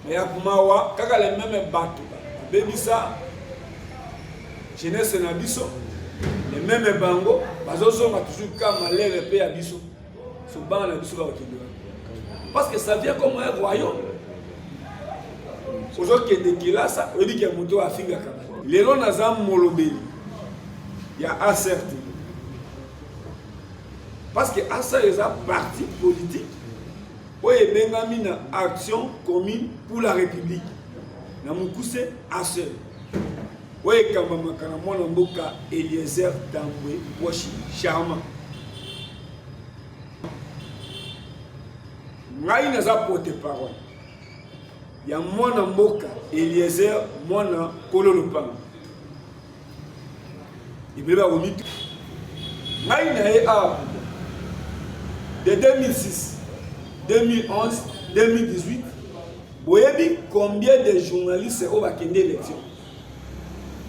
Mais ya kumawa kaka les mêmes bateaux. Bebisa jeunesse na biso les mêmes bango bazozonga toujours comme malheur pe ya biso. So bana biso ba okende. Parce que ça vient comme un royaume. Aujourd'hui que de kilasa, on dit que moto afinga kama. Lelo nazam molobeli. Ya acerté. Parce que asa est un parti politique. Oui, bengami na action commune pour la République. Na mukuse ase. Oui, kama makana mwana mboka Eliezer Tambwe Pochi Charma. Ngai naza porte-parole. Ya mwana mboka Eliezer mwana Kololopanga. Ibeba omito. Ngai na e a de 2006, 2011, 2018. Boyebi combien de journalistes au bakende élection?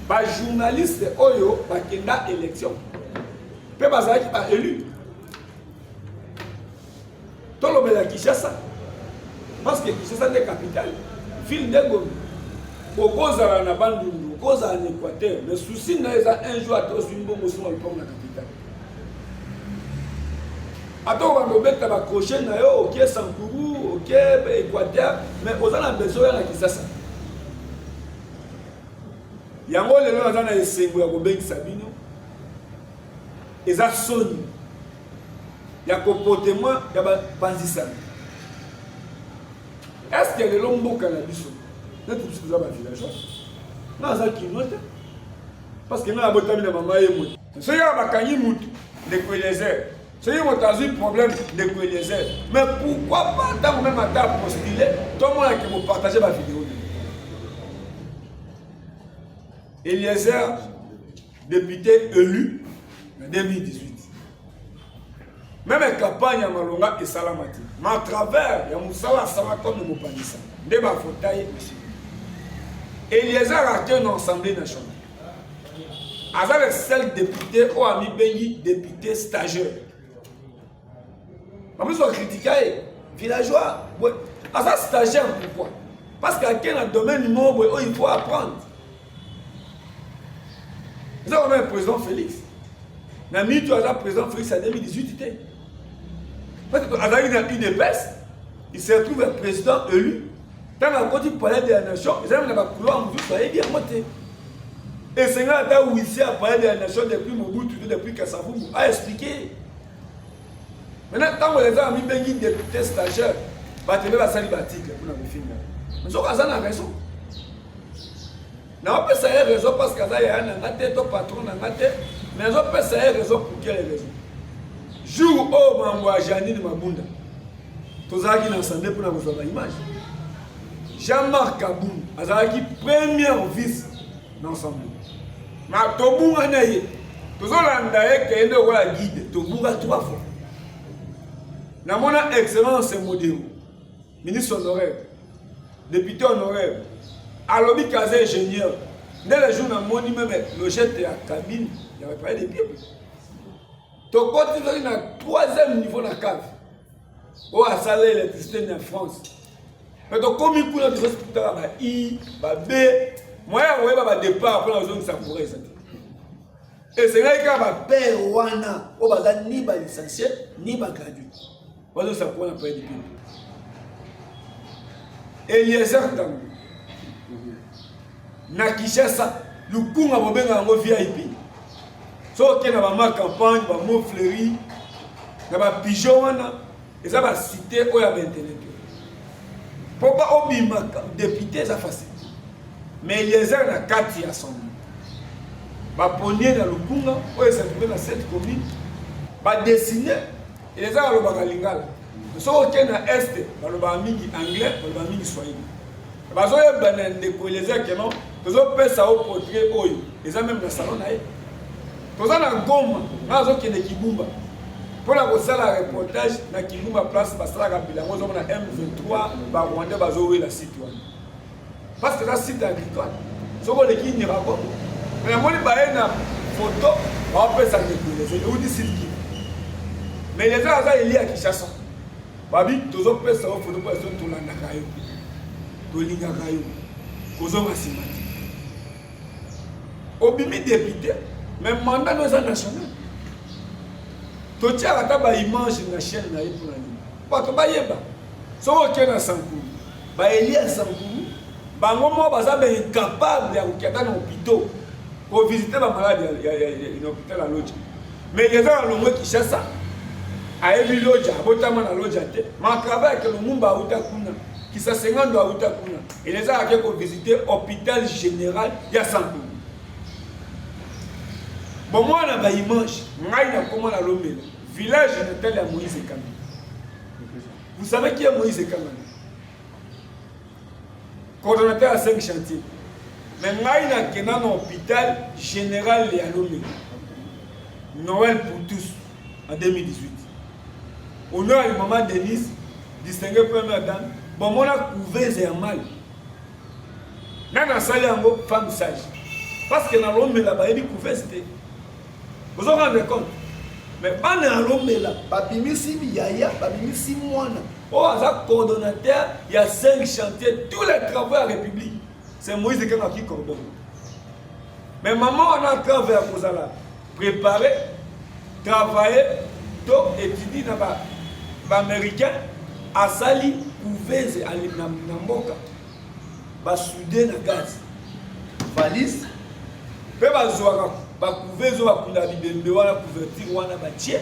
Ba journaliste oyo bakenda élection. Pe bazaki ba élu. Tolobela Kinshasa. Parce que Kinshasa est capitale. Ville de Goma. Bokozala na Bandundu, bokozala en Équateur. Le souci na eza un jour à tous une bombe sur le pont de la capitale. Attends, on va mettre la crochet na yo, ok Sankourou, ok Équateur, mais aux a besoin na Kinshasa. Yango lelo na na esengo ya kobengisa bino. Eza soni. Ya comportement ya ba panzisana. Est-ce que les longs cannabis n'est tout ce que vous avez villageois? Non, ça qui note. Parce que nous avons botamé de maman et moi. Ce qui a bakani mout de Kouélézer. Ce qui a un problème de Kouélézer. Mais pourquoi pas dans même à ta postulé, tout le monde qui vous partagez ma vidéo. Eliezer, député élu en 2018. Même la campagne à Malonga et Salamati. Mais à travers, il y a Moussala Salakom de Mopanissa. De ma fautaille, Eliezer a été une assemblée nationale. Avec le seul député, ou ami Bengi, député stagiaire. En plus, on critique villageois. Asa stagiaire, pourquoi? Parce qu'à quel domaine où il faut apprendre. Nous avons un président Félix. Nous avons mis le président Félix en 2018. Parce qu'il y a il se retrouve un président élu. Quand on a dit parler de la nation, ils ont un couloir en bien monté. Et c'est là où il s'est parlé de la nation depuis Mobutu, depuis Kassavoum, a expliqué. Maintenant, quand on les a mis des députés stagiaires, il y a des articles pour nous finir. Mais ils ont raison. On peut savoir raison parce qu'il y a un patron, mais on peut savoir raison pour quelle raison. Jour où on a Janine Mabunda, tous avez qui ensemble pour nous avoir l'image. Jean-Marc Kaboum, il a été premier vice d'ensemble. Mais Tobou a été, tous les gens qui ont été guidés, Tobou a 3 fois. Nous avons une excellence modèle, ministre honoraire, député honoraire. Alors, il y a des ingénieurs. Dès le jour où on a même le jet de la cabine, il n'y avait pas de pieds. Donc, quand il y a un 3e niveau de la cave, où a salé l'électricité en France. Mais donc, comme il y a des hospitaux, il y a B, moi, il y a des départs pour la zone de Sakouré. Et c'est là qu'il y a des pères wana, où il y a ni des licenciés, ni des gradués. Où il y a des Sakouré, il y a des pieds. Eliezer Tambwe. Na Kinshasa, le coup a bobé dans le VIP. Sauf qu'il y a ma campagne, ma mot fleuri, ma pigeon, et ça va citer où il y a intellectuel. Pourquoi obima député ça facile. Mais Eliezer na 4 à son nom. Ba ponier dans le kunga, où il s'est trouvé dans cette commune, ba dessiner, Eliezer a le bagalingala. Sauf qu'il y a est, ba le bamingi anglais, ba le bamingi swahili. Ba zo ye banen de ko Eliezer que non. Tous pesa au portrait oyo ils ont même dans salon naé tous na Goma nazo kende Kibumba pour la kosala reportage na Kibumba place basala ka bilango zo na M23 ba Rwanda bazo we la site wana parce que la site agricole soko le kinyi rako mais moni ba na photo ba pesa de les ou di site ki mais les gens ça il y a Kinshasa babi tous pesa au photo pour tout la ndakayo tolingaka yo kozonga nsima te obimi député mais mandat no eza national totiaka ata baimage na chaîne na ye mpona nini bato bayeba soki oke na sankulu baelia sankulu bango moko baza incapable ya kokenda na hôpital kovisite bamalade na hôpital ya Lodja mais eza na longwe Kinshasa ayebi Lodja abotama na Lodja te makrava yake Lumumba auta kuna Kisasengando auta kuna eleza ake kovisite hôpital général ya sankulu bon moi na baimage ngai na koma na Lomela village natal ya Moïse Kambi. Vous savez qui est Moïse Kambi? Coordonnateur à 5 chantiers. Mais ngai na kena na hôpital général ya Lomela Noël pour tous en 2018 honneur à maman Denise distinguée première dame bon moi na couveuse ya mal na sali yango femme sage parce que na Lomela ba yebi couveuse te. Vous vous rendez compte? Mais pas dans Lomela, babimisi yaya, babimisi mwana. Oh, aza coordonnateur, il y a 5 chantiers, tous les travaux à la République. C'est Moïse qui coordonne. Mais maman, on a travaillé pour ça là. Préparer, travailler, donc étudier dans les Américains, à Sali, Ouvez et à Namboka. Ba soudé na gaz. Valise. Pe ba zoara. Bakuvezo bakunda bibembe wana couverture wana batie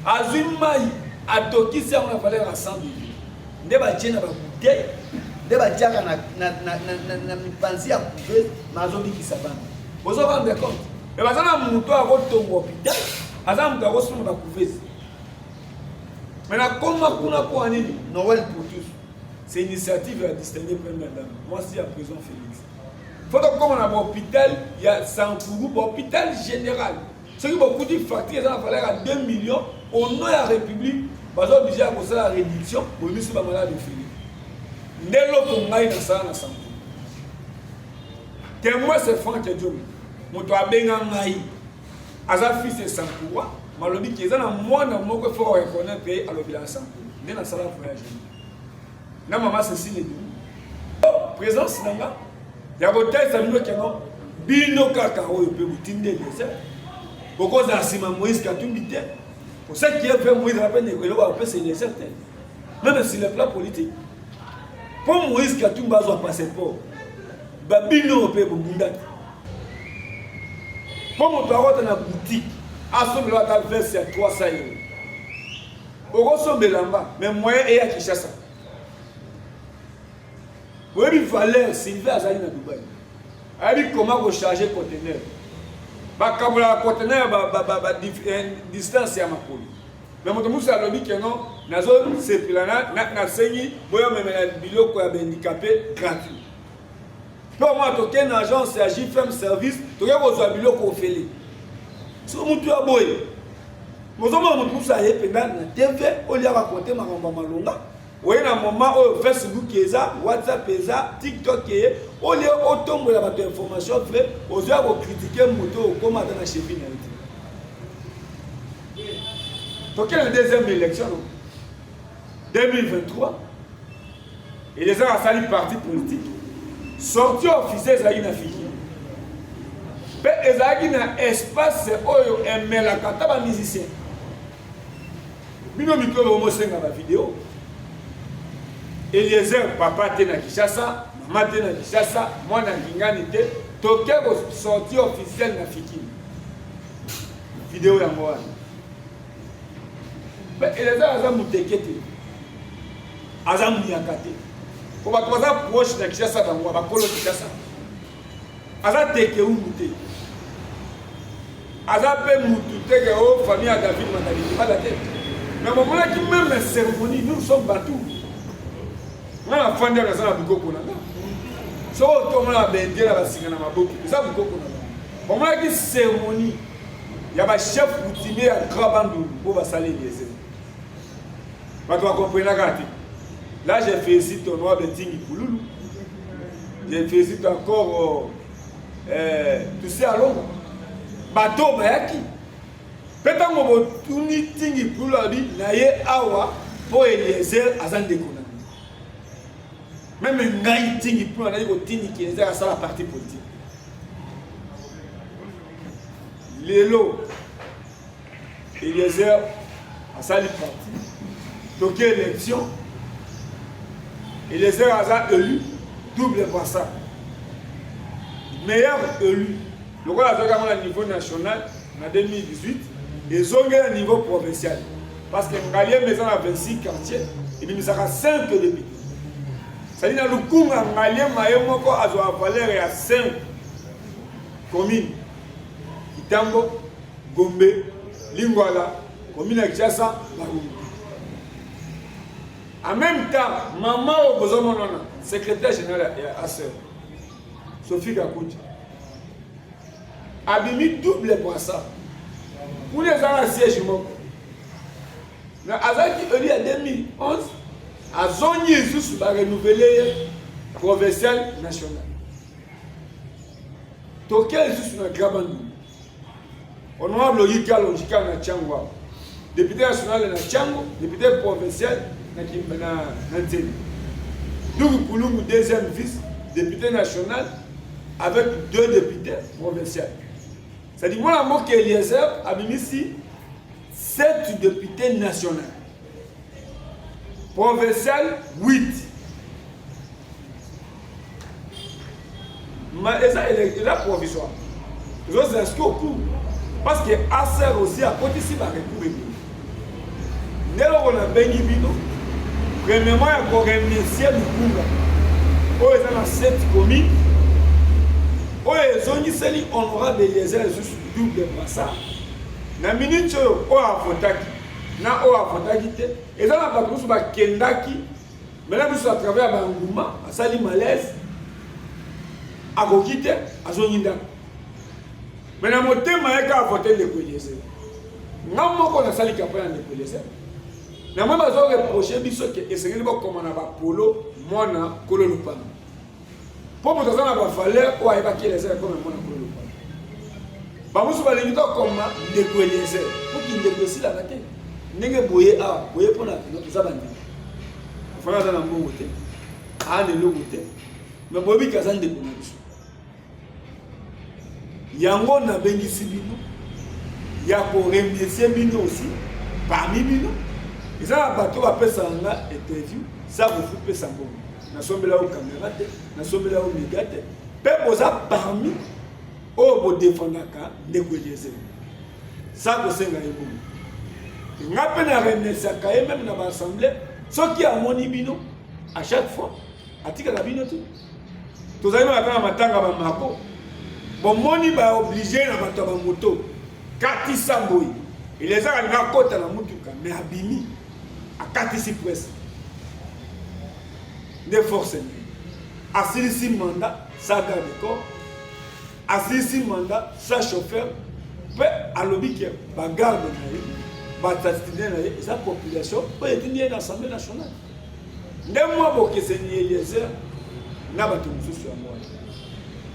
azimai atokisa on a valeur à 100 000 nde batie na bakute nde batiaka na mipanzi ya couveuse mazo bikisa bana bozo rendre compte mais bazana muto akotongo hôpital aza muto akosoma bakouveuse mais na koma kuna kwa nini Noël pour tous c'est une initiative à distinguer première dame moi c'est à prison Félix. Il faut que comme on a un hôpital, il y a Sankuru, un hôpital général. Ceux qui ont beaucoup de factures, ils ont fallu à 2 millions. Au nom de la République, ils sont obligés à faire la réduction pour nous faire malade de Philippe. Dès lors qu'on a une Sankuru. Témoin, c'est Franck Diom. Mon toit Bengangaï. Asa fils de Sankuru. Malobi qui est dans le monde, il faut reconnaître pays à l'hôpital Sankuru. Dès la salle de voyage. Na maman Cécile est présence nanga. Ya botai sabino keno bino kaka oyo pe butinde désert beaucoup za sima Moïse Katumbi te pour ça qui a fait Moïse rappelle que le après c'est certain même sur le plan politique pour Moïse Katumbi a son passeport babino pe bunda pour mon parole dans la boutique à son là ta verse à 300 €. Oko so belamba mais moyen et à Kinshasa. Oui, il fallait Sylvain Azali na Dubaï. Il comment recharger conteneur. Ba kabula conteneur distance ya makolo. Mais moto musa alobi que non, nazo c'est plana na sengi boyo memela biloko ya handicapé gratuit. Pour moi to ken agence ya JFM service, to ya kozwa biloko ofele. So mutu ya boye. Mozo moto musa yependa na TV oli raconter makambo malonga. Oui, à un moment où Facebook est là, WhatsApp est là, TikTok est là, au lieu de la information vraie, aux yeux de critiquer le moto comme dans la chefine. Donc, il y a la deuxième élection, 2023, et les gens ont sali parti politique, sorti officiel, ils ont fini. Mais ils ont un espace où ils aiment la carte de musicien. Ils ont mis la vidéo. Eliezer papa te na Kinshasa, maman te na Kinshasa, moi na Ngingani te, toke ko sortie officielle na Fikini. Vidéo ya moi. Mais Eliezer aza mutekete. Aza muyakate. Ko ba toza proche na Kinshasa bango ba kolo Kinshasa. Aza teke umute. Aza pe mutu teke o famille à David Mandali pas la tête. Mais au moment qui même la cérémonie nous sommes battus. On a fondé la salle à Bukoko. Si on a bendé la bassinga na maboki, ça Bukoko. On a une cérémonie. Il y a un chef coutumier à Krabandou pour saler les essais. Mais tu vas comprendre la. Là, j'ai félicité ton noir Betingi Pouloulou. J'ai félicité encore tu sais à Londres. Bateau Bayaki. Peut-être que tu n'es pas Tingi Pouloulou, naye awa pour Eliezer Azan Dekona. Même un gars il peut aller au tini qui est à ça la partie politique. Lélo, Eliezer à ça le parti. Donc élection, Eliezer a élu double brassard. Meilleur élu. Le roi a au niveau national en 2018 et ont au niveau provincial. Parce que Ngalien maison a 26 quartiers et il y a 5 députés. C'est-à-dire que le coup Ngalien Mayomoko a valeur à 5 communes. Kitambo, Gombe, Lingwala, commune de Kiassa, Marumbu. En même temps, maman au Bozomonona, secrétaire général à Sœur, Sophie Gakouti, a mis double pour ça. Pour les gens à siège, mais Azaki Eli en 2011, a Zoni Jesus va renouveler provincial national. Toquel Jesus na Grabandou. Honorable Yika Logika na Tchangwa. Député national na Tchango, député provincial na Nanteni. Dougou Koulou, deuxième vice, député national, avec 2 députés provinciaux. C'est-à-dire, moi, la mot qu'Eliezer a mis ici 7 députés nationaux. Provincial, 8. Mais ça, il est provisoire. Je vous inscris au cours. Parce que Acer aussi a côté ici va récupérer. Dès lors qu'on a béni bino, premièrement, il y a remercier le Kunga. Oh, ils ont 7 communes. Oh, ils ont dit honorable Eliezer juste double brassard. Na minute oh a votaki. Na oh a votaki te. Et ça n'a pas tout sur Kendaki. Mais là, nous à travers Bangouma, à Sali Malaise, à Gokite, à Zoninda. Mais dans mon thème, il y a voté le Eliezer. Non, moi, on a sali campagne de Eliezer. Na moi, je vais reprocher que c'est comme on a polo, moi, na Kolo Lupano. Pour que ça n'a pas fallu, on a évacué les airs comme un Kolo Lupano. Bamusu ba limito comme de Eliezer. Pour qu'il négocie la bataille. N'est-ce boye a, boye pour la notre zabandi. Il faut dans un bon côté. Ah, de l'autre côté. Mais boye kazan de Bonabiso. Yango na bengi sibino. Ya ko remercier bino aussi parmi bino. Ils ont abattu à Pessanga interview, ça vous fout Pessango. Nous sommes là au caméra, nous sommes là au mégate. Peuple parmi au défendaka de Eliezer. Ça vous c'est ngaïbou. Nous avons à remercier même dans l'assemblée, ceux qui ont moni bino à chaque fois, à tika la bino tout. Tous les gens attendent matanga ba mako. Bon moni ba obligé na bato ba moto. Kati Samboy. Et les gens ont côté la mutuka mais abimi à Katisi presse. Des forces. Assis mandat, ça garde corps. Assis mandat, ça chauffeur. Peu à l'objet qui garde la population peut être dans l'Assemblée nationale. D'un mois pour que c'est Eliezer, n'a pas tout sur moi.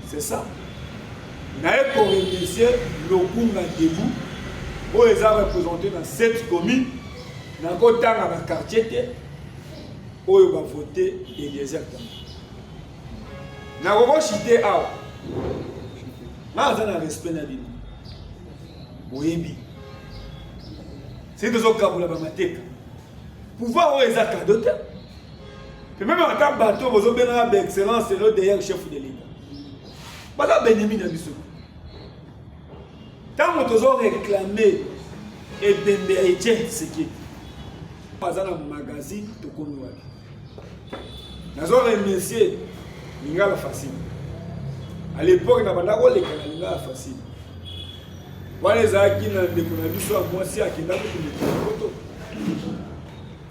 C'est ça. N'a pas pour remercier le Kunga debout. Où ils ont représenté dans 7 communes, dans le quartier, où ils ont voté Eliezer. Dans le chité, ils ont respect de la vie. C'est des autres cas pour la Bamateka. Pouvoir où ils ont cadeauté. Et même en tant que bateau, vous avez une excellence, c'est le derrière le chef de l'État. Voilà Benjamin Nabissou. Tant que vous avez réclamé et bien ce qui est dans le magazine, tout comme nous. Nous avons remercié Lingala Facile. À l'époque, nous avons les Lingala Facile. Voilà les gens qui ont dit que moi aussi, qui ont dit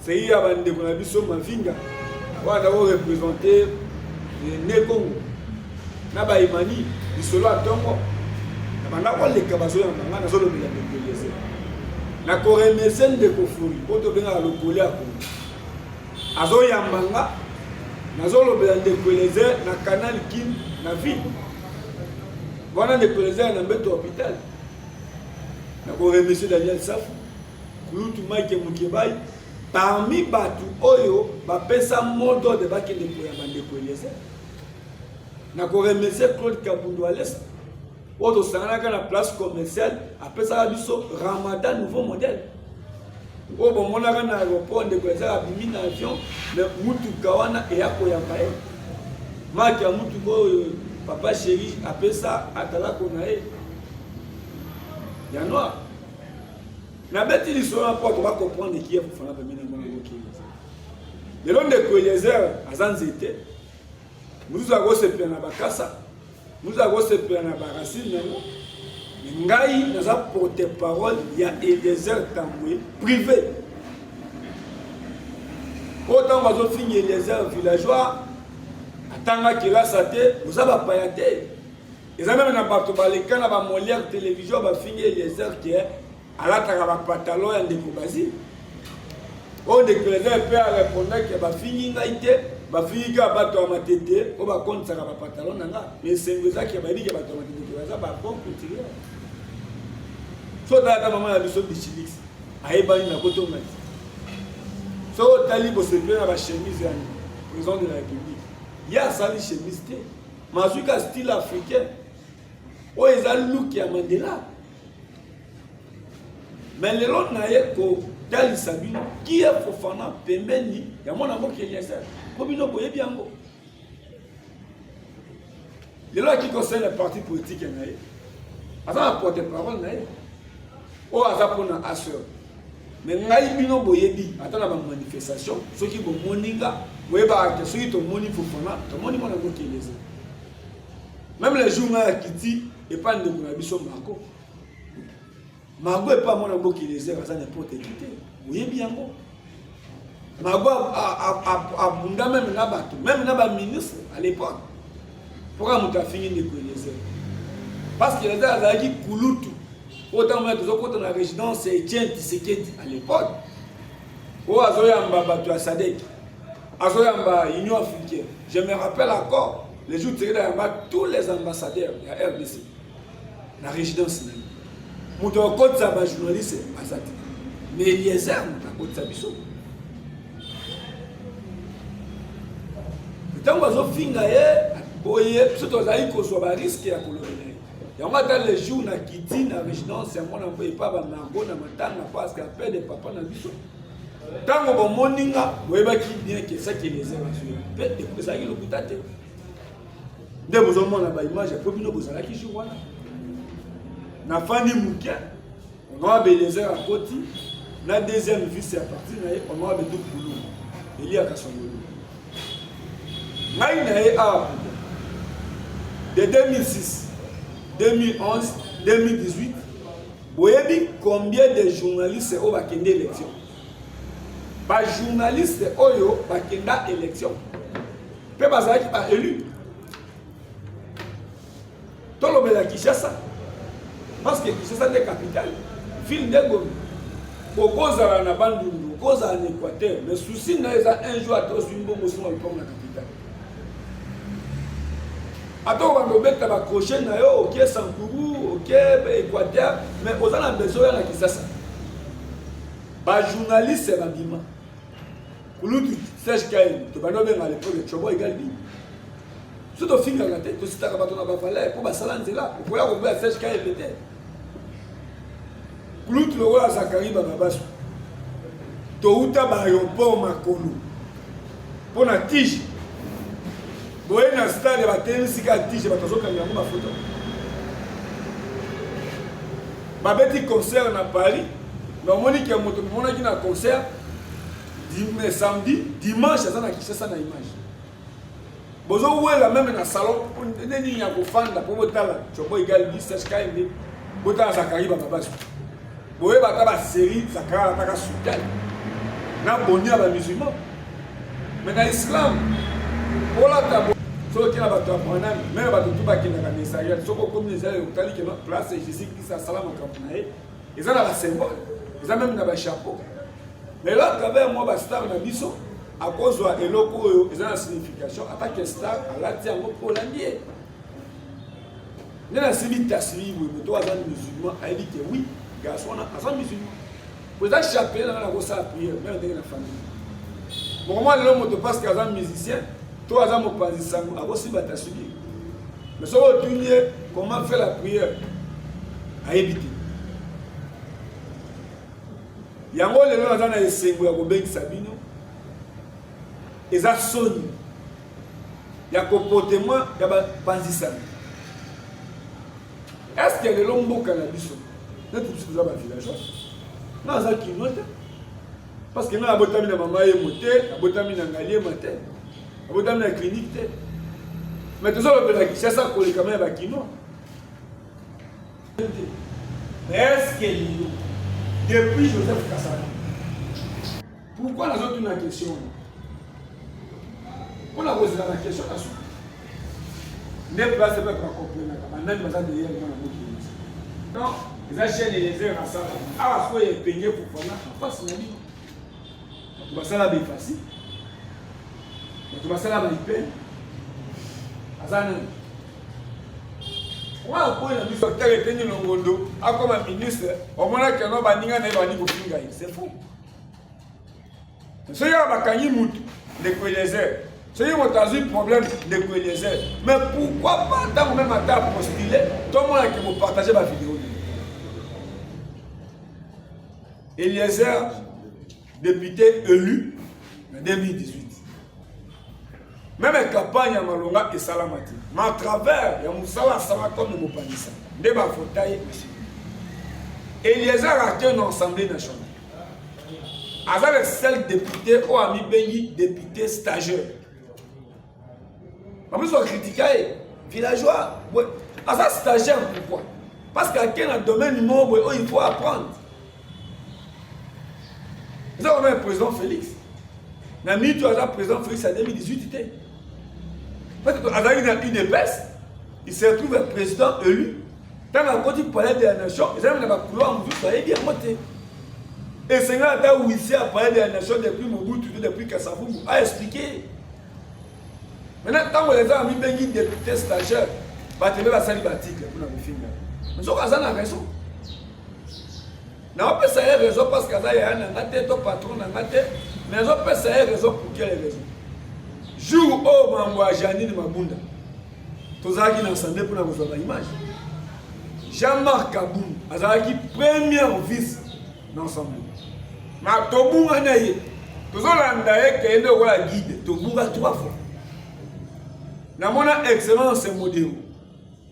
c'est hier avant de qu'on ma finga. Voilà d'abord représenté le Congo. Naba Imani, du solo à Tongo. Naba les cabassons en Manga, Nazolo de Eliezer. Na Koremesen de Kofuri, Poto Benga le Colé à Congo. Azo Yambanga, Nazolo de Eliezer, na Canal Kim, na ville. Voilà de Eliezer na Beto Hôpital. Na Koremesen Daniel Saf, Kouloutou Mike Moukebaï, parmi batu oyo bapesa modo de bakende koya bandeko Eliezer na ko remercier Claude Kabundu Alès oyo tosanganaka na place commerciale apesaka biso Ramadan nouveau modèle oyo bomonaka na aéroport ndeko Eliezer abimi na avion mais mutuka wana eya koyamba ye marque ya mutuka oyo papa chéri apesa atalako na ye ya noir na beti lisolo na po ba comprendre qui est fofana pe mena mwana ngoki lelo ndeko Eliezer azanzete muzu akosepela na bakasa muzu akosepela na baracine nango ngai naza porte parole ya Eliezer Tambwe privé autant bazofinga Eliezer villageois atanga kelasa te muza bapaya te eza même na bato baleka na ba Molière télévision bafinga Eliezer qui est alataka ba pantalon ya ndeko Bazi o ndeko Eliezer pe a répondre que bafingi ngai te bafingi ka bato ya matete o bakontisaka ba pantalon nanga mais sengo ezaki ya bayebiki bato ya matete baza ba bon couturier so tata mama ya biso bichilix ayebani na kotonga so tali bosepe na ba chemise ya président de la République ya sali chemise te mazuka style africain o eza look ya Mandela mais lelo na ye ko talisa bino qui est Fofana pembeni ya mwana mboki Eliezer ko bino boyebi yango lelo qui concerne les partis politiques na ye asa porte parole na ye o asa pona asseur mais ngai bino boyebi atana ba manifestation soki bo moninga boyeba ke soki to moni Fofana to moni mwana mboki Eliezer même les jours na kiti et pas de na biso Mago est pas mon amour qui les a n'importe qui. Vous voyez bien bon. Mago a bunda même na bato, même na ba ministre à l'époque. Pourquoi nous a fini de les parce que les a dit kulutu. Autant mettre aux côtés de la résidence c'est Etienne Tshisekedi à l'époque. O azoyamba bato a Sadek. Azoyamba Union africaine. Je me rappelle encore les jours tirés tous les ambassadeurs de la RDC. La résidence muto okotsa ba journaliste asati mais Eliezer muto okotsa biso tango azofinga ye boye biso tozali kozwa ba risque ya kolobela yango ata les jours na kiti na résidence ya mwana mboye pa ba margo na matanga parce que appel de papa na biso tango bomoninga boyebaki bien que ça que Eliezer azwi pe ezali lokuta te nde bozomona ba image po bino bozalaki jour wana na fani mukia on a Eliezer à côté na deuxième vice à partir on a tout boulot il y a Kasongolo ngai na a de 2006 2011 2018 boyebi combien de journalistes au bakende élection ba journaliste oyo bakenda élection pe bazaki ba élu tolo bela Kinshasa parce que c'est ça la capitale ville de Goma bokozala na bandundu bokozala na Équateur mais souci na eza un jour ato swimbo mosima comme la capitale ato bando beta ba crochet na yo OK Sankuru OK Équateur mais ozana besoin na Kinshasa ba journaliste ba bima kulutu Serge Kaine to bando benga l'époque de Chobo égal bi surtout finga la tête to sitaka bato na ba valeur pour ba sala nzela pour ya ko ba Serge Kaine peut-être Kulutu le roi Zakari Bababasu. Touta ba aéroport Makolo. Pour la tige. Boye na stade ba tenisika tige ba tozoka yango ba photo. Ba beti concert na Paris. Na monique moto mona ki na concert dimanche samedi, dimanche ça na Kinshasa na image. Bozo wela même na salon neni ya ko fanda pour botala. Chobo égal 10 SKM. Botala Zakari Bababasu. Boye bata ba série zakara taka sultan na bonia ba musulman mais na islam pola ta so kina bato apana mais bato tuba kina ka message so ko comme les gens tali que place Jésus Christ salama kapunae ils ont la symbole ils ont même na ba chapeau mais là travers moi ba star na biso à cause de eloko ils ont la signification attaque star à la tia ngo polandie ne la sibi tasiri oui mais toi azan musulman a dit que oui garçon a musulman Vous avez chapé dans la prière, même dans la famille. Pour moi, l'homme de passe qu'à un musicien, toi, à un opposition, à aussi battre subi. Mais si vous tournez, comment faire la prière à éviter. Il y a un peu de gens qui ont essayé de Sabino. Ils ont sonné. Il y a un comportement, il y a un panzissami. Est-ce qu'il y a des longs mots cannabis? Nous tous vous avez un village. Non, ça qui note. Parce que nous avons des mamans qui sont montées, nous avons des ngali qui sont montées, nous avons des cliniques. Mais tout ça, c'est ça qu'on est quand même qui non. Mais est-ce que depuis Joseph Kassala, pourquoi nous avons une question? On a posé la question là-dessus. N'est pas c'est pas pour comprendre. Maintenant, nous avons derrière le non, les achètes et les airs à ça. Ah, il faut payer pour faire ça. Pas si tu vas ça là, c'est facile. Tu vas ça là, c'est peine. On a un ministre qui a été le Longondo, comme un ministre, au moins qu'il y a un baninga n'est pas ni pour finir. C'est faux. Si il y a un bakanyi de Kouélésé, si il y a un problème de Kouélésé, mais pourquoi pas tant même à ta postuler, tout le monde qui vous partagez ma vidéo. Eliezer, député élu en 2018. Même la campagne à Malonga et Salamati. Mais à travers, il y a Moussala Sama comme le Mopanissa. Débat fauteuil. Eliezer a été une assemblée nationale. Avec le seul député ou ami Bengi, député stagiaire. En plus, on critique villageois. Avec stagiaire, pourquoi? Parce qu'à quel domaine mobile, il faut apprendre. Nous avons un président Félix. Nous avons mis le président Félix en 2018. Parce qu'avec une épaisse, il se retrouve un président élu. Quand il parlait de la nation, ils avaient un couloir, ils avaient bien monté. Et c'est là où il s'est parlé de la nation depuis Mobutu, depuis Kassavou, a expliqué. Maintenant, quand on les a mis des députés stagiaires, il va salir l'article pour nous finir. Mais ça, on a raison. On peut savoir raison parce qu'il y a un patron, mais on peut savoir raison pour quelle raison. Jour où Mamboa Janine Mabunda, tous les gens ensemble pour nous avoir l'image. Jean-Marc Kaboum, Azaki premier vice dans l'ensemble. Mais Tobunga Naye, tous les gens qui ont la guide, Tobunga 3 fois. Nous avons une excellence modèle,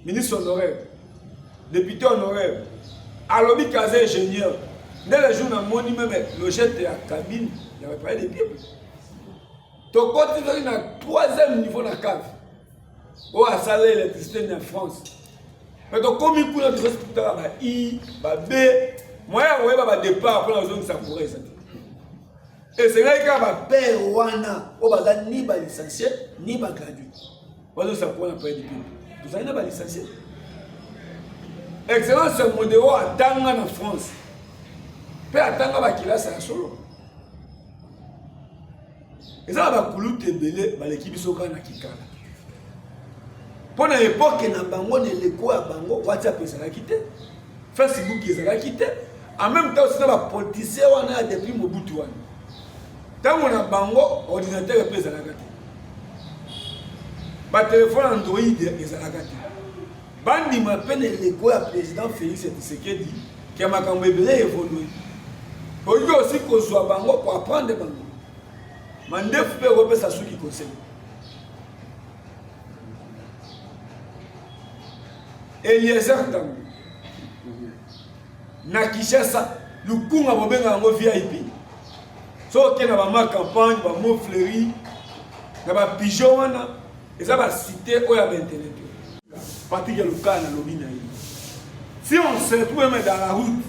ministre honoraire, député honoraire, Alobi Kazé ingénieur. Dès le jour où nous avons même le jet de la cabine, il n'y avait pas de Bible. Donc, quand tu es au 3e niveau de la cave, où a salé l'électricité en France. Mais donc, comme il y a des hospitaux, il y a B, moi, il y a un départ pour la zone de Sapouré. Et c'est là qu'il y a un père Wana, où il n'y a ni licencié, ni gradué. Où il y a un père de Bible. Tout ça, il y a un licencié. Excellence, c'est un modèle à Tanga en France. Puis à Tanga, il y a un solo. Et ça va couler belé l'équipe soka na kikala. Pour l'époque na bango ne leko à bango WhatsApp ezala quitté. Facebook ezala quitté. En même temps aussi na politicien wana depuis Mobutu wana. Tant on a bango ordinateur pe ezala quitté. Ba téléphone Android ezala quitté. Bandi ma peine leko à président Félix Tshisekedi qui a makambo belé évolué. Pour lui aussi qu'on soit bango pour apprendre bango. Mandef peut repérer sa souki conseil. Eliezer Tango. Na Kinshasa, le coup a bobenga ngo VIP. So que na ba campagne, ba mot fleuri, na ba pigeon wana, eza ba cité oya ba internet. Parti que le cas na lobby na yi. Si on se retrouve même dans la route,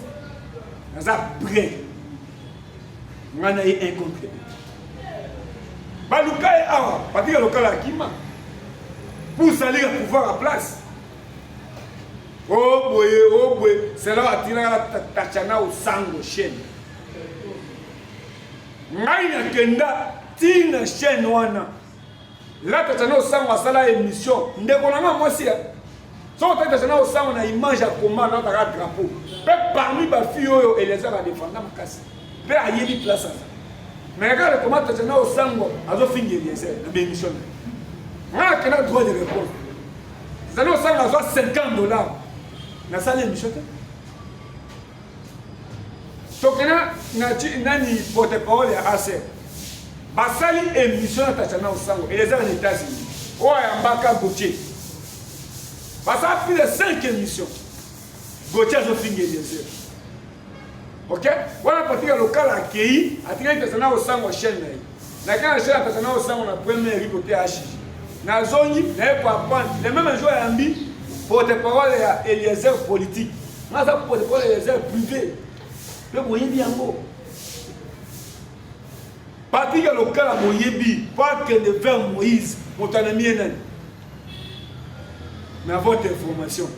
ça près. On a eu un contre. Balukai awa, parce que le local a Kima. Pour salir le pouvoir à place. Oh boy, c'est là à tirer la tachana au sang au chêne. Maïna Kenda, tina chêne wana. Là, tachana au sang, on a la émission. Ndékolanga moi si. Si on a une image à combat dans le drapeau, parmi les filles et les hommes à défendre ma casse. Peu à y place. Mais regarde comment tu as au sang, à finir les airs, la bénédiction. On a droit de répondre. Vous allez au sang à $50. Na salle émission. Donc, on a une porte-parole à assez. Basali émission à Tachana au sang et les airs des États-Unis. Ouais, en bas Gauthier. Parce a plus de 5 émissions. Gauthier a fini les airs. Ok? Voilà parce que le local a accueilli, a tiré Tachana au sang au chaîne. La chaîne à Tachana au sang, on a premier riz côté H. Na zone, les mêmes joueurs à Ambi. Porte-parole à Eliezer politique. Moi, ça porte-parole à Eliezer privé. Mais vous voyez bien, parti que le cas à Moyebi, pas que de faire Moïse, mon ami est mais à votre information,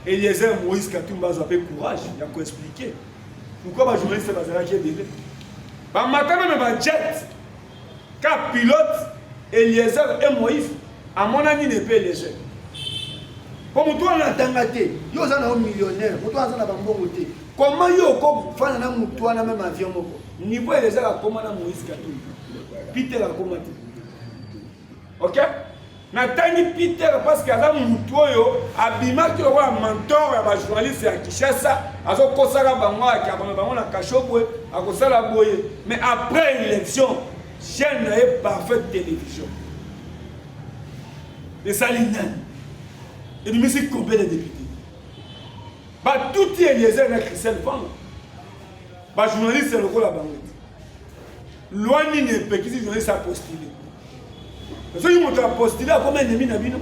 Eliezer Moïse Katumba a fait courage, il a quoi expliquer. Pourquoi les journalistes sont qui est délai? Par matin, même un jet, car pilote Eliezer et Moïse, à mon ami n'est pas Eliezer. Comme toi, on a tangaté, yo za na millionnaire, toi za na bambongo te. Comment yo ko fana na mutu na même avion moko. Niveau les a comment na Moïse Katumbi. Peter a comment. OK? Na tani Peter parce que za mutu yo abima ki wa mentor ya ba journaliste ya Kinshasa, azo kosala bango ya bango na kashobwe, akosala boye. Mais après l'élection, chaîne est parfaite télévision. Et ça l'inane. Et nous sommes combien de députés? Tout est lié avec Christelle Fang. Les journalistes, c'est le rôle de la banque. Loin n'est pas qui journaliste a postulé. Parce qu'ils m'ont postulé à combien d'ennemis n'a vu non?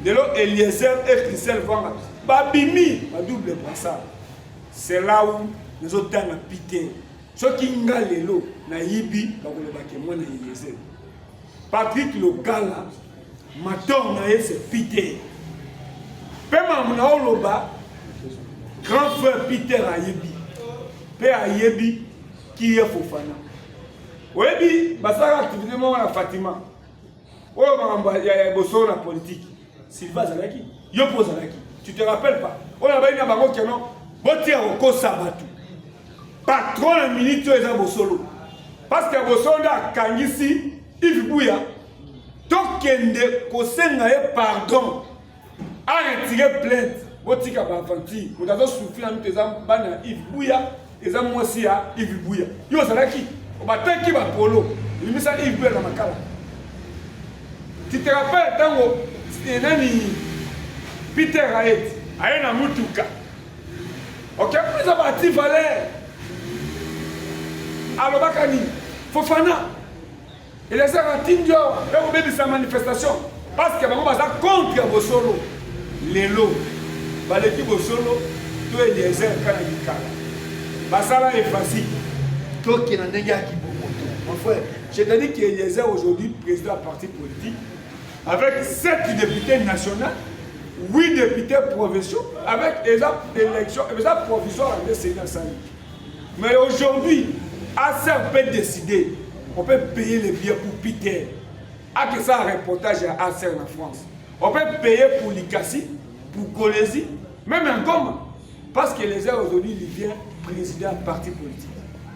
De l'eau, Eliezer et Christelle Fang. Babimi, ma double brassard. C'est là où nous autres ont pité. Ceux qui ont gagné l'eau, Naïbi, moi Eliezer. Patrick le gala. Maton c'est Peter. Pema muna oloba grand frère Peter Ayebi. Père Ayebi qui est Fofana. Oyebi basara activité mo na Fatima. Oyo mamba ya boso na politique. Silva Zalaki. Yo Zalaki. Tu te rappelles pas? On a baina bango kenon botia oko sabatu. Patron la minute eza bosolo. Parce que bosolo da kangisi Yves Bouya. Tokende kosenga ye pardon a retiré plainte botika ba avanti odazo souffrir na miteza bana Yves Bouya eza mwasi ya Yves Bouya yo salaki obataki ba polo limisa Yves Bouya na makala. Tu te rappelles tango nani Peter Hayet ayena mutuka ok plus abati valeur alobakani Fofana. Et les Aratindio, ils ont fait sa manifestation. Parce que les gens contre Bosolo. Les lots. L'équipe Bosolo, tout est des airs quand ils calent. Ça est facile. Tout qui n'a pas mon frère, je te dis qu'il y a aujourd'hui président de parti politique avec 7 députés nationaux, 8 députés provinciaux, avec des élections provisoires en Sénat. Mais aujourd'hui, ASER peut décider. On peut payer les billets pour Peter. À que ça un reportage à ASER en France. On peut payer pour Likasi, pour Golési, même en Goma. Parce que les gens aujourd'hui, ils viennent président du parti politique.